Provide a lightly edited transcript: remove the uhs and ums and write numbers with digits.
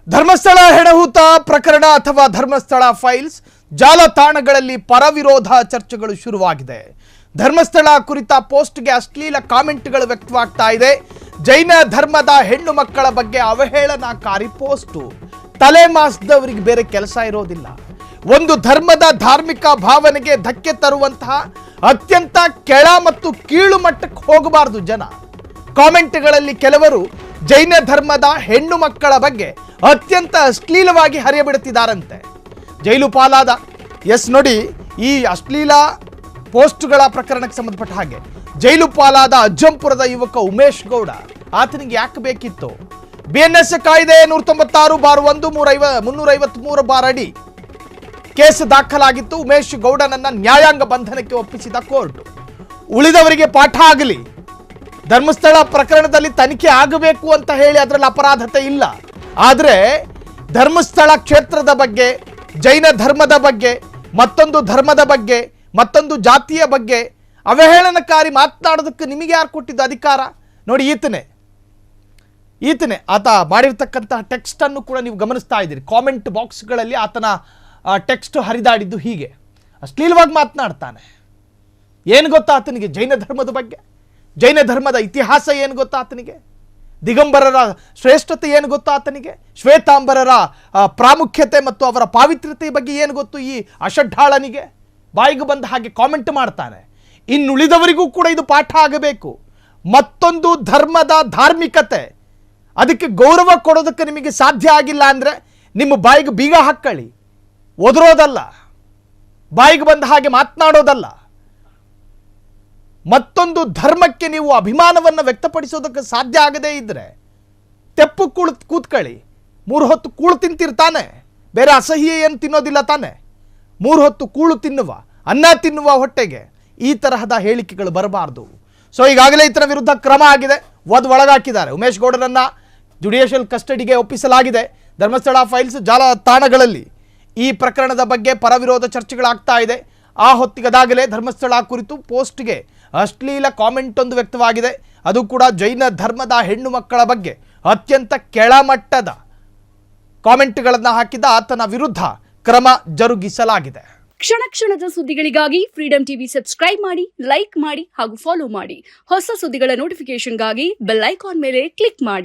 ಧರ್ಮಸ್ಥಳ ಹೆಣಹೂತ ಪ್ರಕರಣ ಅಥವಾ ಧರ್ಮಸ್ಥಳ ಫೈಲ್ಸ್ ಜಾಲತಾಣಗಳಲ್ಲಿ ಪರವಿರೋಧ ಚರ್ಚೆಗಳು ಶುರುವಾಗಿದೆ. ಧರ್ಮಸ್ಥಳ ಕುರಿತ ಪೋಸ್ಟ್ಗೆ ಅಶ್ಲೀಲ ಕಾಮೆಂಟ್ಗಳು ವ್ಯಕ್ತವಾಗ್ತಾ ಇದೆ. ಜೈನ ಧರ್ಮದ ಹೆಣ್ಣು ಮಕ್ಕಳ ಬಗ್ಗೆ ಅವಹೇಳನಕಾರಿ ಪೋಸ್ಟ್. ತಲೆ ಮಾಸ್ದವರಿಗೆ ಬೇರೆ ಕೆಲಸ ಇರೋದಿಲ್ಲ. ಒಂದು ಧರ್ಮದ ಧಾರ್ಮಿಕ ಭಾವನೆಗೆ ಧಕ್ಕೆ ತರುವಂತಹ ಅತ್ಯಂತ ಕೆಳ ಮತ್ತು ಕೀಳು ಮಟ್ಟಕ್ಕೆ ಹೋಗಬಾರದು ಜನ. ಕಾಮೆಂಟ್ಗಳಲ್ಲಿ ಕೆಲವರು ಜೈನ ಧರ್ಮದ ಹೆಣ್ಣು ಮಕ್ಕಳ ಬಗ್ಗೆ ಅತ್ಯಂತ ಅಶ್ಲೀಲವಾಗಿ ಹರಿಯಬಿಡುತ್ತಿದ್ದಾರಂತೆ. ಜೈಲು ಪಾಲಾದ ನೋಡಿ, ಈ ಅಶ್ಲೀಲ ಪೋಸ್ಟ್ಗಳ ಪ್ರಕರಣಕ್ಕೆ ಸಂಬಂಧಪಟ್ಟ ಹಾಗೆ ಜೈಲು ಪಾಲಾದ ಅಜ್ಜಂಪುರದ ಯುವಕ ಉಮೇಶ್ ಗೌಡ, ಆತನಿಗೆ ಯಾಕೆ ಬೇಕಿತ್ತು? BNS ಕಾಯ್ದೆ 196/1 353 ಅಡಿ ಕೇಸ್ ದಾಖಲಾಗಿತ್ತು. ಉಮೇಶ್ ಗೌಡನನ್ನ ನ್ಯಾಯಾಂಗ ಬಂಧನಕ್ಕೆ ಒಪ್ಪಿಸಿದ ಕೋರ್ಟ್. ಉಳಿದವರಿಗೆ ಪಾಠ ಆಗಲಿ, ಧರ್ಮಸ್ಥಳ ಪ್ರಕರಣದಲ್ಲಿ ತನಿಖೆ ಆಗಬೇಕು ಅಂತ ಹೇಳಿ ಅದರಲ್ಲಿ ಅಪರಾಧತೆ ಇಲ್ಲ. ಆದರೆ ಧರ್ಮಸ್ಥಳ ಕ್ಷೇತ್ರದ ಬಗ್ಗೆ, ಜೈನ ಧರ್ಮದ ಬಗ್ಗೆ, ಮತ್ತೊಂದು ಧರ್ಮದ ಬಗ್ಗೆ, ಮತ್ತೊಂದು ಜಾತಿಯ ಬಗ್ಗೆ ಅವಹೇಳನಕಾರಿ ಮಾತನಾಡೋದಕ್ಕೆ ನಿಮಗೆ ಯಾರು ಕೊಟ್ಟಿದ್ದು ಅಧಿಕಾರ? ನೋಡಿ, ಈತನೇ ಆತ ಮಾಡಿರ್ತಕ್ಕಂತಹ ಟೆಕ್ಸ್ಟ್ ಅನ್ನು ಕೂಡ ನೀವು ಗಮನಿಸ್ತಾ ಇದ್ದೀರಿ. ಕಾಮೆಂಟ್ ಬಾಕ್ಸ್ಗಳಲ್ಲಿ ಆತನ ಟೆಕ್ಸ್ಟ್ ಹರಿದಾಡಿದ್ದು ಹೀಗೆ ಅಶ್ಲೀಲವಾಗಿ ಮಾತನಾಡ್ತಾನೆ. ಏನು ಗೊತ್ತಾ ಆತನಿಗೆ ಜೈನ ಧರ್ಮದ ಬಗ್ಗೆ? ಜೈನ ಧರ್ಮದ ಇತಿಹಾಸ ಏನು ಗೊತ್ತಾ ಆತನಿಗೆ? ದಿಗಂಬರರ ಶ್ರೇಷ್ಠತೆ ಏನು ಗೊತ್ತಾ ಆತನಿಗೆ? ಶ್ವೇತಾಂಬರರ ಪ್ರಾಮುಖ್ಯತೆ ಮತ್ತು ಅವರ ಪಾವಿತ್ರ್ಯತೆ ಬಗ್ಗೆ ಏನು ಗೊತ್ತು ಈ ಅಷಡ್ಢಾಳನಿಗೆ? ಬಾಯಿಗೆ ಬಂದ ಹಾಗೆ ಕಾಮೆಂಟ್ ಮಾಡ್ತಾನೆ. ಇನ್ನುಳಿದವರಿಗೂ ಕೂಡ ಇದು ಪಾಠ ಆಗಬೇಕು. ಮತ್ತೊಂದು ಧರ್ಮದ ಧಾರ್ಮಿಕತೆ, ಅದಕ್ಕೆ ಗೌರವ ಕೊಡೋದಕ್ಕೆ ನಿಮಗೆ ಸಾಧ್ಯ ಆಗಿಲ್ಲ ಅಂದರೆ ನಿಮ್ಮ ಬಾಯಿಗೆ ಬೀಗ ಹಾಕ್ಕೊಳ್ಳಿ. ಒದರೋದಲ್ಲ, ಬಾಯಿಗೆ ಬಂದ ಹಾಗೆ ಮಾತನಾಡೋದಲ್ಲ. ಮತ್ತೊಂದು ಧರ್ಮಕ್ಕೆ ನೀವು ಅಭಿಮಾನವನ್ನು ವ್ಯಕ್ತಪಡಿಸೋದಕ್ಕೆ ಸಾಧ್ಯ ಆಗದೇ ಇದ್ದರೆ ತೆಪ್ಪು ಕೂತ್ಕೊಳ್ಳಿ. 3 ಹೊತ್ತು ಕೂಳು ತಿಂತಿರ್ತಾನೆ, ಬೇರೆ ಅಸಹ್ಯ ಏನು ತಿನ್ನೋದಿಲ್ಲ ತಾನೆ. 3 ಹೊತ್ತು ಕೂಳು ತಿನ್ನುವ, ಅನ್ನ ತಿನ್ನುವ ಹೊಟ್ಟೆಗೆ ಈ ತರಹದ ಹೇಳಿಕೆಗಳು ಬರಬಾರ್ದು. ಸೊ ಈಗಾಗಲೇ ಈತನ ವಿರುದ್ಧ ಕ್ರಮ ಆಗಿದೆ, ಒಳಗಾಕಿದ್ದಾರೆ. ಉಮೇಶ್ ಗೌಡರನ್ನ ಜುಡಿಷಿಯಲ್ ಕಸ್ಟಡಿಗೆ ಒಪ್ಪಿಸಲಾಗಿದೆ. ಧರ್ಮಸ್ಥಳ ಫೈಲ್ಸ್ ಜಾಲತಾಣಗಳಲ್ಲಿ ಈ ಪ್ರಕರಣದ ಬಗ್ಗೆ ಪರವಿರೋಧ ಚರ್ಚೆಗಳಾಗ್ತಾ ಇದೆ. ಆ ಹೊತ್ತಿಗದಾಗಲೇ ಧರ್ಮಸ್ಥಳ ಕುರಿತು ಪೋಸ್ಟ್ಗೆ ಅಶ್ಲೀಲ ಕಾಮೆಂಟ್ ಒಂದು ವ್ಯಕ್ತವಾಗಿದೆ. ಅದು ಕೂಡ ಜೈನ ಧರ್ಮದ ಹೆಣ್ಣು ಮಕ್ಕಳ ಬಗ್ಗೆ ಅತ್ಯಂತ ಕೆಳಮಟ್ಟದ ಕಾಮೆಂಟ್ಗಳನ್ನು ಹಾಕಿದ ಆತನ ವಿರುದ್ಧ ಕ್ರಮ ಜರುಗಿಸಲಾಗಿದೆ. ಕ್ಷಣ ಕ್ಷಣದ ಸುದ್ದಿಗಳಿಗಾಗಿ ಫ್ರೀಡಂ ಟಿವಿ ಸಬ್ಸ್ಕ್ರೈಬ್ ಮಾಡಿ, ಲೈಕ್ ಮಾಡಿ ಹಾಗೂ ಫಾಲೋ ಮಾಡಿ. ಹೊಸ ಸುದ್ದಿಗಳ ನೋಟಿಫಿಕೇಶನ್ಗಾಗಿ ಬೆಲ್ ಐಕಾನ್ ಮೇಲೆ ಕ್ಲಿಕ್ ಮಾಡಿ.